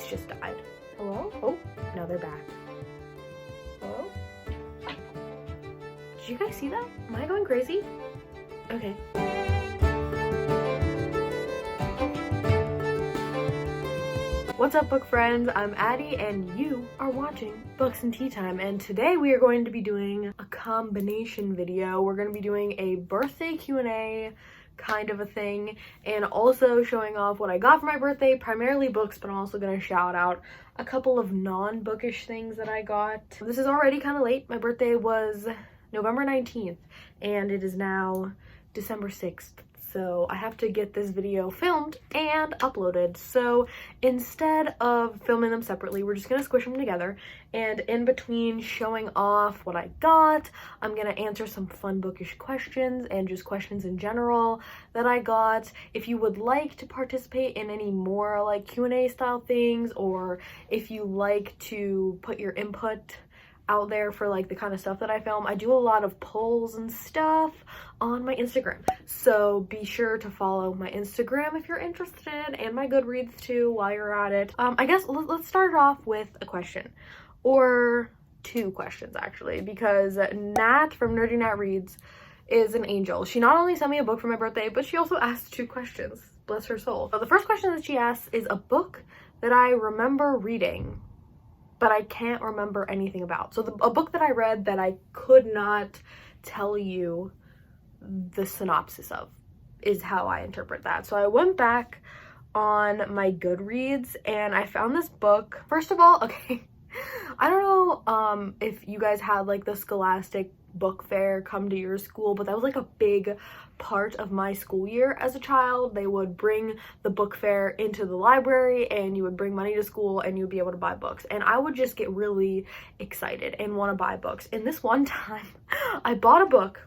lights just died. Hello? Oh, now they're back. Hello? Did you guys see that? Am I going crazy? Okay. What's up, book friends? I'm Addie and you are watching Books and Tea Time, and today we are going to be doing a combination video. We're going to be doing a birthday Q&A kind of a thing, and also showing off what I got for my birthday, primarily books, but I'm also going to shout out a couple of non-bookish things that I got. This is already kind of late. My birthday was November 19th and it is now December 6th. So I have to get this video filmed and uploaded. So instead of filming them separately, we're just gonna squish them together. And in between showing off what I got, I'm gonna answer some fun bookish questions and just questions in general that I got. If you would like to participate in any more like Q&A style things, or if you like to put your input out there for like the kind of stuff that I film, I do a lot of polls and stuff on my Instagram, so be sure to follow my Instagram if you're interested, and my Goodreads too while you're at it. I guess let's start it off with a question, or two questions actually, because Nat from Nerdy Nat Reads is an angel. She not only sent me a book for my birthday, but she also asked two questions. Bless her soul. So the first question that she asked is a book that I remember reading but I can't remember anything about. So a book that I read that I could not tell you the synopsis of is how I interpret that. So I went back on my Goodreads and I found this book. First of all, okay, I don't know if you guys had like the Scholastic book fair come to your school, but that was like a big part of my school year as a child. They would bring the book fair into the library and you would bring money to school and you'd be able to buy books, and I would just get really excited and want to buy books. And this one time I bought a book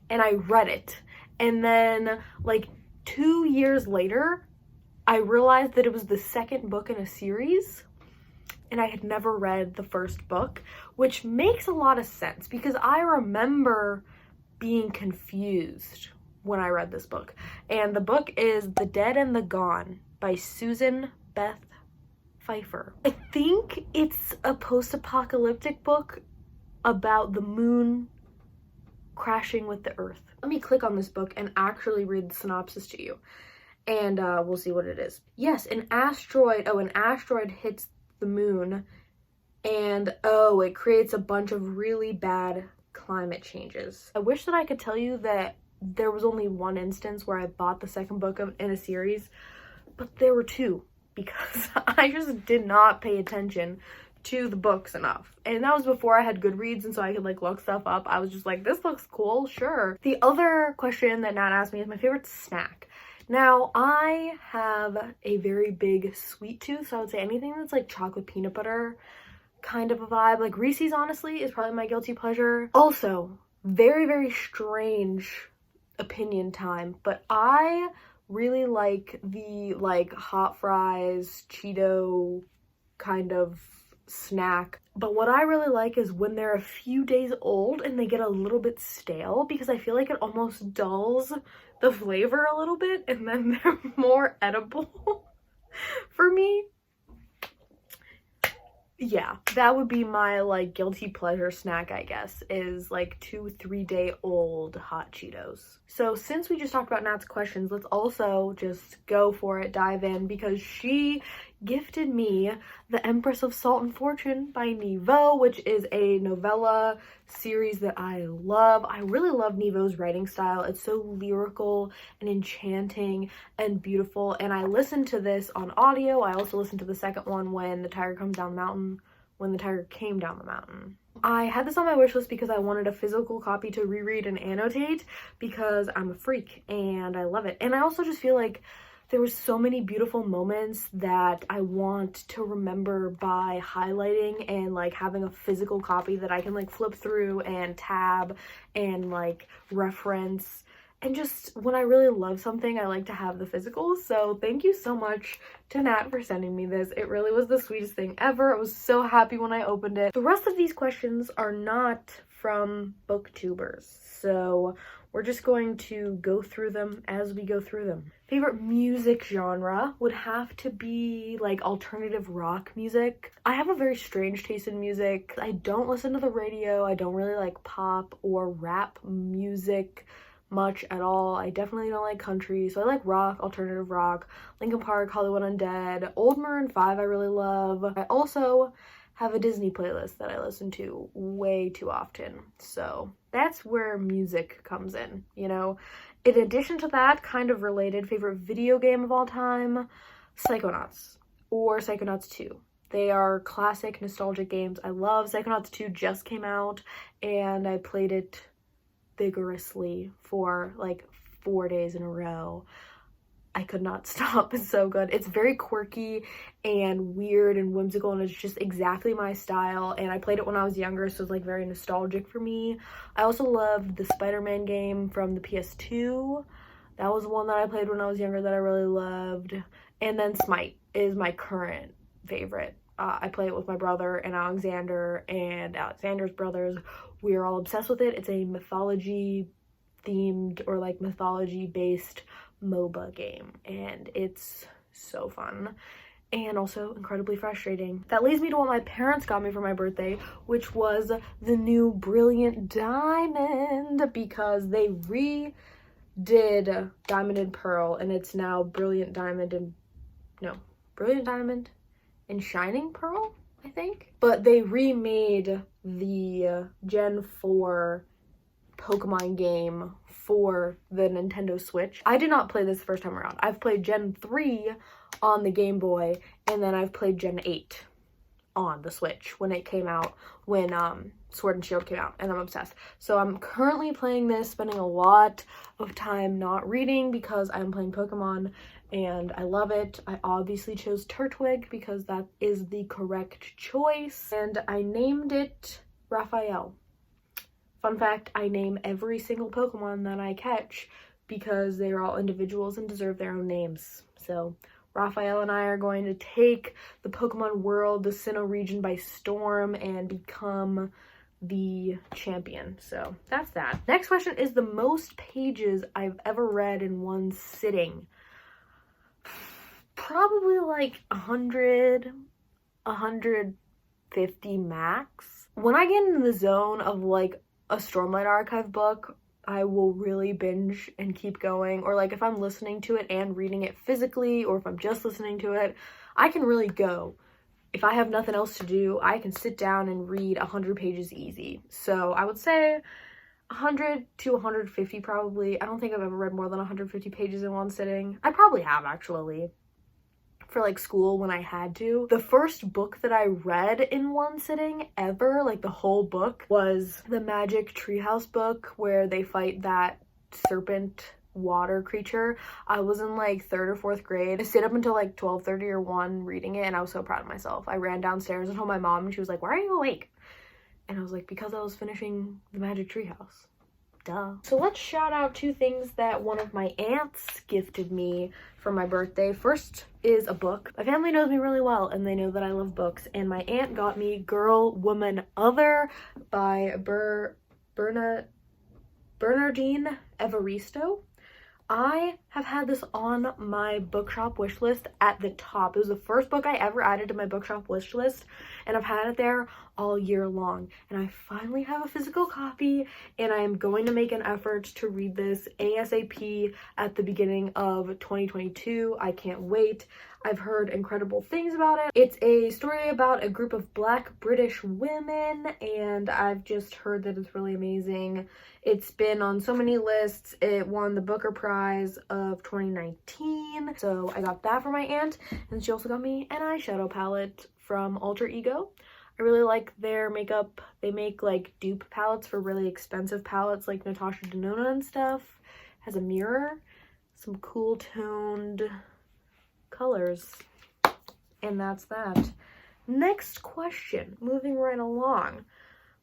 and I read it, and then like 2 years later I realized that it was the second book in a series and I had never read the first book, which makes a lot of sense because I remember being confused when I read this book. And the book is The Dead and the Gone by Susan Beth Pfeiffer. I think it's a post-apocalyptic book about the moon crashing with the earth. Let me click on this book and actually read the synopsis to you, and we'll see what it is. Yes, an asteroid hits the moon, and it creates a bunch of really bad climate changes. I wish that I could tell you that there was only one instance where I bought the second book in a series, but there were two, because I just did not pay attention to the books enough. And that was before I had Goodreads, and so I could like look stuff up. I was just like, this looks cool, sure. The other question that Nat asked me is my favorite snack. Now, I have a very big sweet tooth, so I would say anything that's like chocolate peanut butter kind of a vibe. Like Reese's, honestly, is probably my guilty pleasure. Also, very, very strange opinion time, but I really like the like hot fries, Cheeto kind of snack. But what I really like is when they're a few days old and they get a little bit stale, because I feel like it almost dulls the flavor a little bit, and then they're more edible for me. Yeah, that would be my like guilty pleasure snack, I guess, is like 2-3 day old hot Cheetos. So since we just talked about Nat's questions, let's also just go for it, dive in, because she gifted me The Empress of Salt and Fortune by Nevo, which is a novella series that I love. I really love Nevo's writing style. It's so lyrical and enchanting and beautiful, and I listened to this on audio. I also listened to the second one, When the Tiger Came Down the Mountain. I had this on my wish list because I wanted a physical copy to reread and annotate, because I'm a freak and I love it. And I also just feel like there were so many beautiful moments that I want to remember by highlighting and like having a physical copy that I can like flip through and tab and like reference. And just when I really love something, I like to have the physical. So thank you so much to Nat for sending me this. It really was the sweetest thing ever. I was so happy when I opened it. The rest of these questions are not from Booktubers. So we're just going to go through them as we go through them. Favorite music genre would have to be like alternative rock music. I have a very strange taste in music. I don't listen to the radio. I don't really like pop or rap music much at all. I definitely don't like country, so I like rock, alternative rock, Linkin Park, Hollywood Undead, Old Maroon 5 I really love. I also have a Disney playlist that I listen to way too often, so that's where music comes in, you know. In addition to that, kind of related, favorite video game of all time, Psychonauts or Psychonauts 2. They are classic nostalgic games. I love Psychonauts 2, just came out, and I played it vigorously for like 4 days in a row. I could not stop. It's so good. It's very quirky and weird and whimsical, and it's just exactly my style, and I played it when I was younger, so it's like very nostalgic for me. I also loved the Spider-Man game from the PS2. That was one that I played when I was younger that I really loved. And then Smite is my current favorite. I play it with my brother and Alexander and Alexander's brothers. We are all obsessed with it. It's a mythology themed or like mythology based MOBA game, and it's so fun and also incredibly frustrating. That leads me to what my parents got me for my birthday, which was the new Brilliant Diamond, because they redid Diamond and Pearl, and it's now Brilliant Diamond and Shining Pearl, I think. But they remade the Gen 4 Pokemon game for the Nintendo Switch. I did not play this the first time around. I've played Gen 3 on the Game Boy, and then I've played Gen 8 on the Switch when it came out, when Sword and Shield came out, and I'm obsessed. So I'm currently playing this, spending a lot of time not reading because I'm playing Pokemon, and I love it. I obviously chose Turtwig because that is the correct choice, and I named it Raphael. Fun fact, I name every single Pokemon that I catch because they are all individuals and deserve their own names. So Raphael and I are going to take the Pokemon world, the Sinnoh region, by storm and become the champion. So that's that. Next question is the most pages I've ever read in one sitting. Probably like 100, 150 max. When I get in the zone of like a Stormlight Archive book, I will really binge and keep going. Or like if I'm listening to it and reading it physically, or if I'm just listening to it, I can really go. If I have nothing else to do, I can sit down and read 100 pages easy. So I would say 100 to 150 probably. I don't think I've ever read more than 150 pages in one sitting. I probably have, actually, for like school when I had to. The first book that I read in one sitting ever, like the whole book, was the Magic Treehouse book where they fight that serpent water creature. I was in like 3rd or 4th grade. I stayed up until like 12:30 or 1 reading it, and I was so proud of myself. I ran downstairs and told my mom, and she was like, "Why are you awake?" And I was like, "Because I was finishing the Magic Treehouse." Duh. So let's shout out 2 things that one of my aunts gifted me for my birthday. First is a book. My family knows me really well, and they know that I love books, and my aunt got me Girl, Woman, Other by Bernardine Evaristo. I have had this on my bookshop wish list at the top. It was the first book I ever added to my bookshop wish list, and I've had it there all year long. And I finally have a physical copy, and I am going to make an effort to read this ASAP at the beginning of 2022. I can't wait. I've heard incredible things about it. It's a story about a group of Black British women, and I've just heard that it's really amazing. It's been on so many lists. It won the Booker Prize of 2019. So I got that for my aunt, and she also got me an eyeshadow palette from Alter Ego. I really like their makeup. They make like dupe palettes for really expensive palettes like Natasha Denona and stuff. Has a mirror, some cool toned colors, and that's that. Next question, moving right along.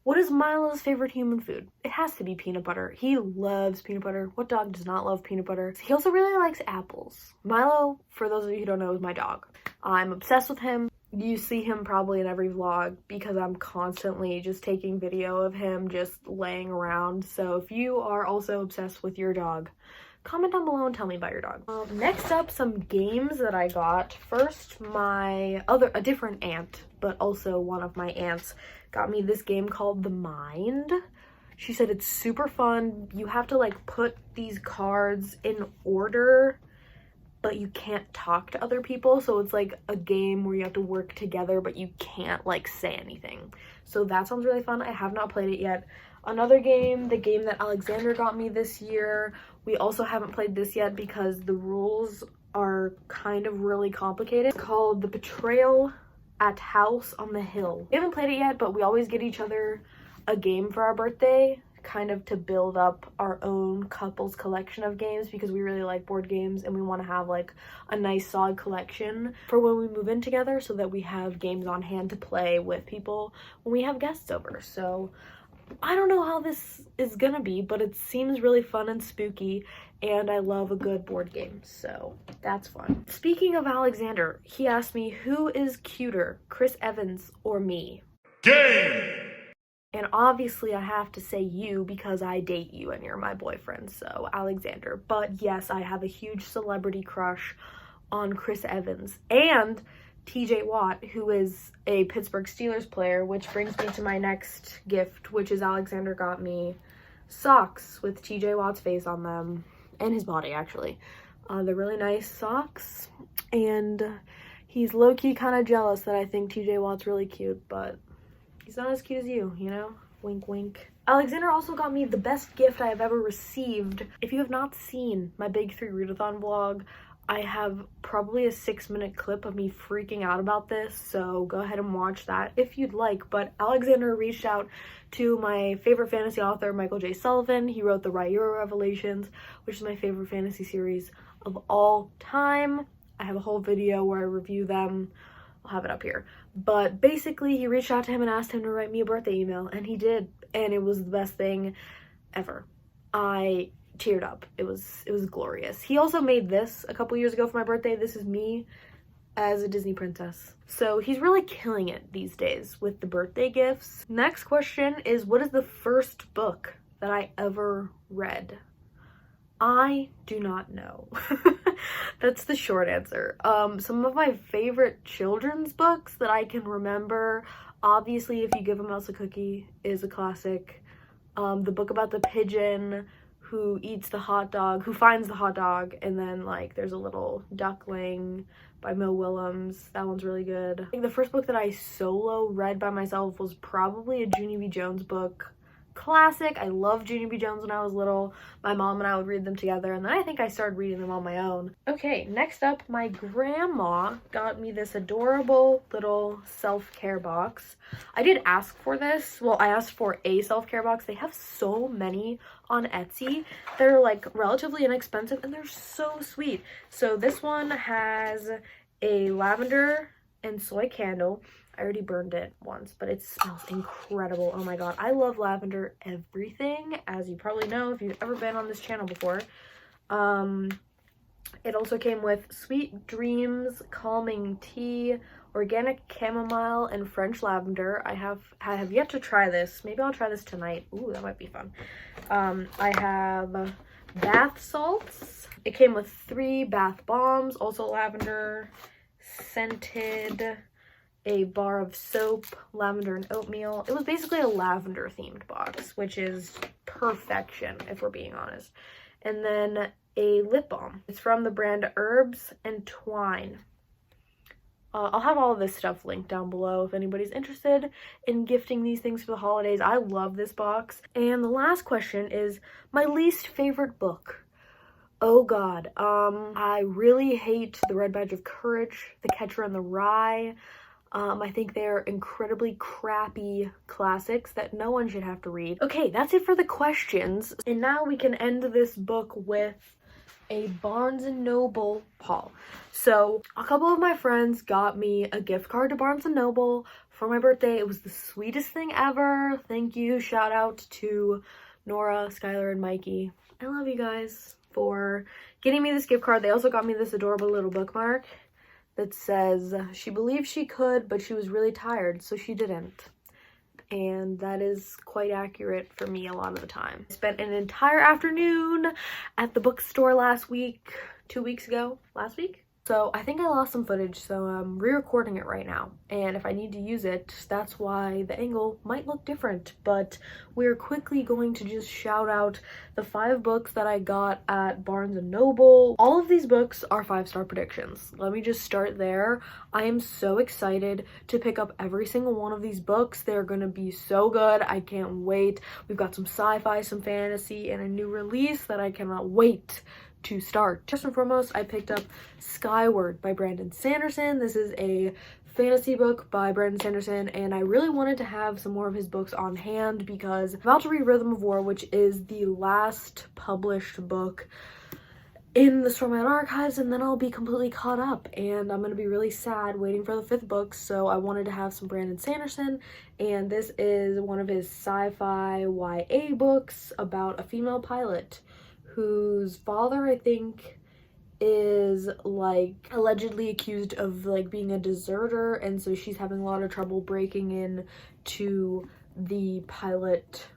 What is Milo's favorite human food? It has to be peanut butter. He loves peanut butter. What dog does not love peanut butter? He also really likes apples. Milo, for those of you who don't know, is my dog. I'm obsessed with him. you see him probably in every vlog because I'm constantly just taking video of him just laying around. So if you are also obsessed with your dog, comment down below and tell me about your dog. Next up, some games that I got. First, a different aunt, but also one of my aunts, got me this game called The Mind. She said it's super fun. You have to like put these cards in order, but you can't talk to other people. So it's like a game where you have to work together, but you can't like say anything. So that sounds really fun. I have not played it yet. Another game, the game that Alexander got me this year. We also haven't played this yet because the rules are kind of really complicated. It's called The Betrayal at House on the Hill. We haven't played it yet, but we always get each other a game for our birthday, kind of to build up our own couple's collection of games because we really like board games and we want to have like a nice solid collection for when we move in together so that we have games on hand to play with people when we have guests over. So I don't know how this is gonna be, but it seems really fun and spooky, and I love a good board game, so that's fun. Speaking of Alexander, he asked me, who is cuter, Chris Evans or me? Game! And obviously I have to say you because I date you and you're my boyfriend, so Alexander. But yes, I have a huge celebrity crush on Chris Evans and TJ Watt, who is a Pittsburgh Steelers player, which brings me to my next gift, which is Alexander got me socks with TJ Watt's face on them, and his body actually. They're really nice socks, and he's low-key kind of jealous that I think TJ Watt's really cute, but he's not as cute as you know? Wink, wink. Alexander also got me the best gift I have ever received. If you have not seen my Big 3 Readathon vlog, I have probably a 6-minute clip of me freaking out about this, so go ahead and watch that if you'd like. But Alexander reached out to my favorite fantasy author, Michael J. Sullivan. He wrote the Rhaenyra Revelations, which is my favorite fantasy series of all time. I have a whole video where I review them. I'll have it up here. But basically, he reached out to him and asked him to write me a birthday email, and he did, and it was the best thing ever. I teared up. It was glorious. He also made this a couple years ago for my birthday. This is me as a Disney princess. So he's really killing it these days with the birthday gifts. Next question is, what is the first book that I ever read? I do not know. That's the short answer. Some of my favorite children's books that I can remember, obviously If You Give a Mouse a Cookie is a classic. The book about the pigeon who eats the hot dog, who finds the hot dog, and then like there's a little duckling by Mo Willems. That one's really good. I think the first book that I solo read by myself was probably a Junie B. Jones book. Classic. I loved Junie B. Jones when I was little. My mom and I would read them together, and then I think I started reading them on my own. Okay, next up, my grandma got me this adorable little self-care box. I did ask for this. Well, I asked for a self-care box. They have so many on Etsy. They're like relatively inexpensive and they're so sweet. So this one has a lavender and soy candle. I already burned it once, but it smells incredible. Oh my god, I love lavender everything, as you probably know if you've ever been on this channel before. It also came with Sweet Dreams Calming Tea, Organic Chamomile, and French Lavender. I have yet to try this. Maybe I'll try this tonight. Ooh, that might be fun. I have bath salts. It came with 3 bath bombs, also lavender, scented, a bar of soap, lavender and oatmeal. It was basically a lavender themed box, which is perfection if we're being honest. And then a lip balm. It's from the brand Herbs and Twine. I'll have all of this stuff linked down below if anybody's interested in gifting these things for the holidays. I love this box. And the last question is my least favorite book. Oh god, I really hate The Red Badge of Courage, The Catcher in the Rye. I think they're incredibly crappy classics that no one should have to read. Okay, that's it for the questions. And now we can end this book with a Barnes & Noble haul. So a couple of my friends got me a gift card to Barnes & Noble for my birthday. It was the sweetest thing ever. Thank you. Shout out to Nora, Skylar, and Mikey. I love you guys for getting me this gift card. They also got me this adorable little bookmark that says she believed she could, but she was really tired, so she didn't. And that is quite accurate for me a lot of the time. I spent an entire afternoon at the bookstore last week, 2 weeks ago, last week? So I think I lost some footage, so I'm re-recording it right now. And if I need to use it, that's why the angle might look different. But we're quickly going to just shout out the 5 books that I got at Barnes & Noble. All of these books are 5-star predictions. Let me just start there. I am so excited to pick up every single one of these books. They're gonna be so good. I can't wait. We've got some sci-fi, some fantasy, and a new release that I cannot wait to start. First and foremost, I picked up Skyward by Brandon Sanderson. This is a fantasy book by Brandon Sanderson, and I really wanted to have some more of his books on hand because I'm about to read Rhythm of War, which is the last published book in the Stormlight Archives, and then I'll be completely caught up, and I'm gonna be really sad waiting for the 5th book, so I wanted to have some Brandon Sanderson, and this is one of his sci-fi YA books about a female pilot whose father, I think, is like allegedly accused of like being a deserter, and so she's having a lot of trouble breaking in to the pilot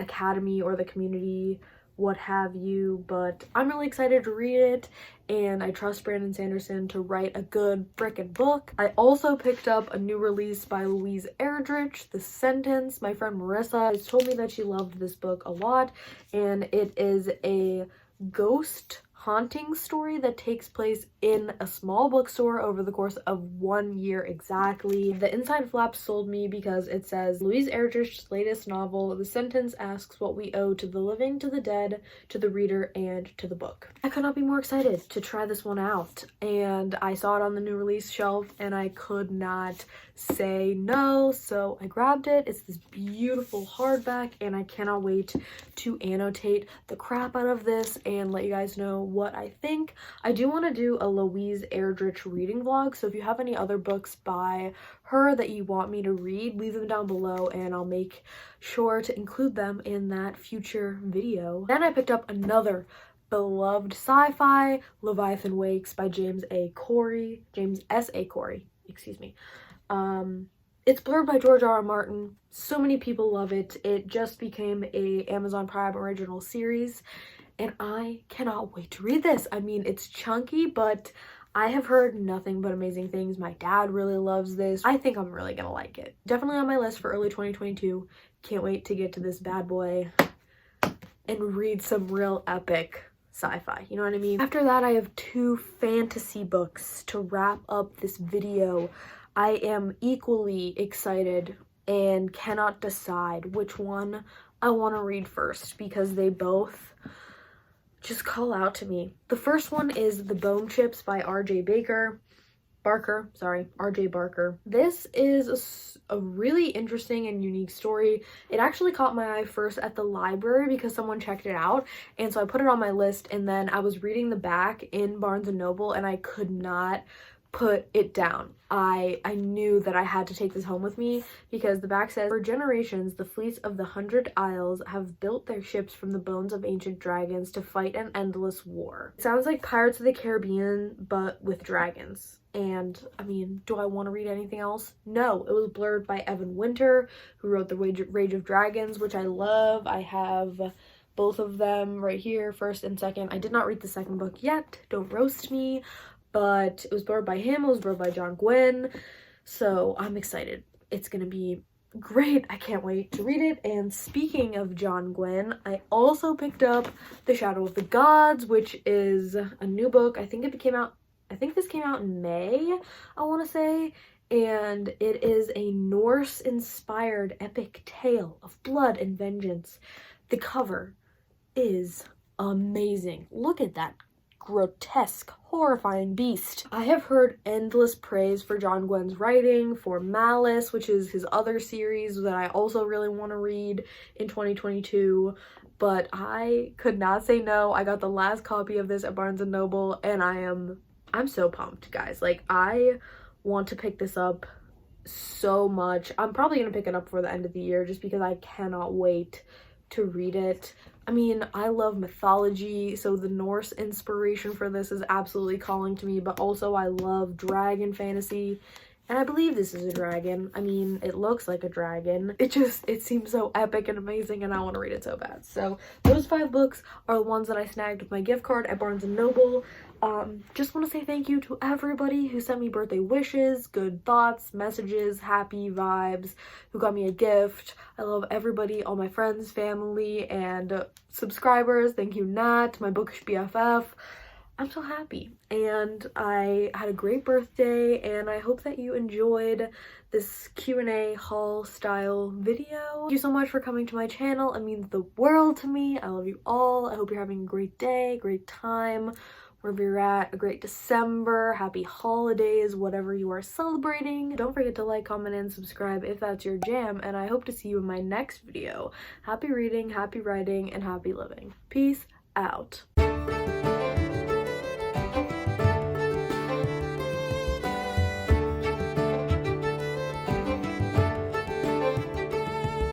academy or the community, what have you. But I'm really excited to read it, and I trust Brandon Sanderson to write a good frickin' book. I also picked up a new release by Louise Erdrich, The Sentence. My friend Marissa has told me that she loved this book a lot, and it is a ghost haunting story that takes place in a small bookstore over the course of 1 year exactly. The inside flap sold me because it says, Louise Erdrich's latest novel, The Sentence, asks what we owe to the living, to the dead, to the reader, and to the book. I could not be more excited to try this one out, and I saw it on the new release shelf and I could not say no, so I grabbed it. It's this beautiful hardback, and I cannot wait to annotate the crap out of this and let you guys know what I think. I do want to do a Louise Erdrich reading vlog, so if you have any other books by her that you want me to read, leave them down below and I'll make sure to include them in that future video. Then I picked up another beloved sci-fi, Leviathan Wakes by James S. A. Corey, excuse me. It's blurred by George R. R. Martin. So many people love it. It just became a Amazon Prime original series, and I cannot wait to read this. I mean, it's chunky, but I have heard nothing but amazing things. My dad really loves this. I think I'm really gonna like it. Definitely on my list for early 2022. Can't wait to get to this bad boy and read some real epic sci-fi, you know what I mean? After that, I have 2 fantasy books to wrap up this video. I am equally excited and cannot decide which one I want to read first because they both just call out to me. The first one is The Bone Chips by R.J. Barker. This is a really interesting and unique story. It actually caught my eye first at the library because someone checked it out, and so I put it on my list, and then I was reading the back in Barnes & Noble and I could not put it down. I knew that I had to take this home with me because the back says, for generations, the fleets of the 100 Isles have built their ships from the bones of ancient dragons to fight an endless war. It sounds like Pirates of the Caribbean, but with dragons. And I mean, do I want to read anything else? No. It was blurred by Evan Winter, who wrote The Rage of Dragons, which I love. I have both of them right here, first and second. I did not read the second book yet. Don't roast me. But it was blurred by him, it was blurred by John Gwynne, so I'm excited. It's gonna be great. I can't wait to read it. And speaking of John Gwynne, I also picked up The Shadow of the Gods, which is a new book. I think this came out in May, I want to say, and it is a Norse-inspired epic tale of blood and vengeance. The cover is amazing. Look at that grotesque, horrifying beast. I have heard endless praise for John Gwynne's writing, for Malice, which is his other series that I also really want to read in 2022, but I could not say no. I got the last copy of this at Barnes & Noble, and I'm so pumped, guys. Like, I want to pick this up so much. I'm probably gonna pick it up for the end of the year just because I cannot wait to read it. I mean, I love mythology, so the Norse inspiration for this is absolutely calling to me, but also I love dragon fantasy, and I believe this is a dragon. I mean, it looks like a dragon. It seems so epic and amazing, and I want to read it so bad. So those 5 books are the ones that I snagged with my gift card at Barnes & Noble. Just want to say thank you to everybody who sent me birthday wishes, good thoughts, messages, happy vibes, who got me a gift. I love everybody, all my friends, family, and subscribers. Thank you, Nat, my bookish BFF. I'm so happy, and I had a great birthday, and I hope that you enjoyed this Q&A haul style video. Thank you so much for coming to my channel. It means the world to me. I love you all. I hope you're having a great day, great time, wherever you're at, a great December, happy holidays, whatever you are celebrating. Don't forget to like, comment, and subscribe if that's your jam, and I hope to see you in my next video. Happy reading, happy writing, and happy living. Peace out.